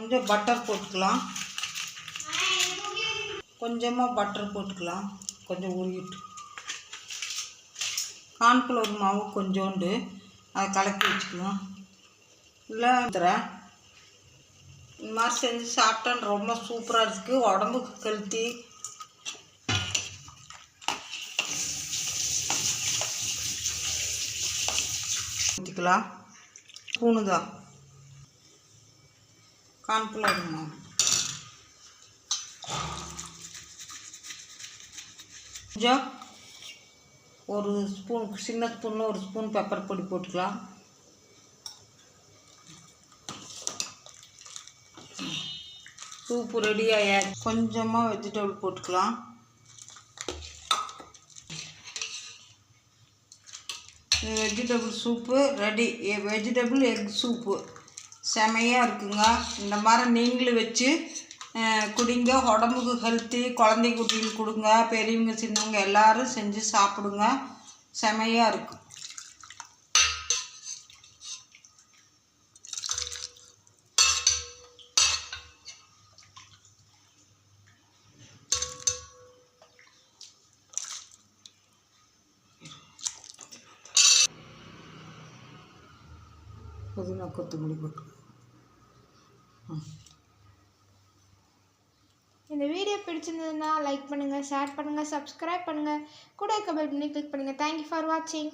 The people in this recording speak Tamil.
கொஞ்சம் பட்டர் போட்டுக்கலாம். கொஞ்சமாக பட்டர் போட்டுக்கலாம். கொஞ்சம் உருகிட்டு கார்ன்ஃப்ளவர் மாவு கொஞ்சோண்டு அதை கலக்கி வச்சுக்கலாம். இல்லை இந்த மாதிரி செஞ்சு சாப்பிட்டா ரொம்ப சூப்பராக இருக்குது. உடம்புக்கு ஹெல்த்தி. ஊற்றிக்கலாம். ஸ்பூனு தான் கார்ன்ஃப்ளவர் மாவு. கொஞ்சம் ஒரு ஸ்பூன், சின்ன ஸ்பூன்னு ஒரு ஸ்பூன் பெப்பர் பொடி போட்டுக்கலாம். சூப்பு ரெடி ஆயாச்சு. கொஞ்சமாக வெஜிடபிள் போட்டுக்கலாம். Vegetable soup ready. Vegetable egg soup செமையாக இருக்குங்க. இந்த மாதிரி நீங்களும் வச்சு குடிங்க. உடம்புக்கு ஹெல்த்தி. குழந்தை குட்டிகளுக்கு கொடுங்க. பெரியவங்க சின்னவங்க எல்லோரும் செஞ்சு சாப்பிடுங்க. செமையாக இருக்கும். புதினா கொத்தமல்லி போட்டு. இந்த வீடியோ பிடிச்சிருந்ததுன்னா லைக் பண்ணுங்கள், ஷேர் பண்ணுங்கள், சப்ஸ்கிரைப் பண்ணுங்கள், கூட இருக்க பெல் பண்ணி கிளிக் பண்ணுங்கள். தேங்க்யூ ஃபார் வாட்சிங்.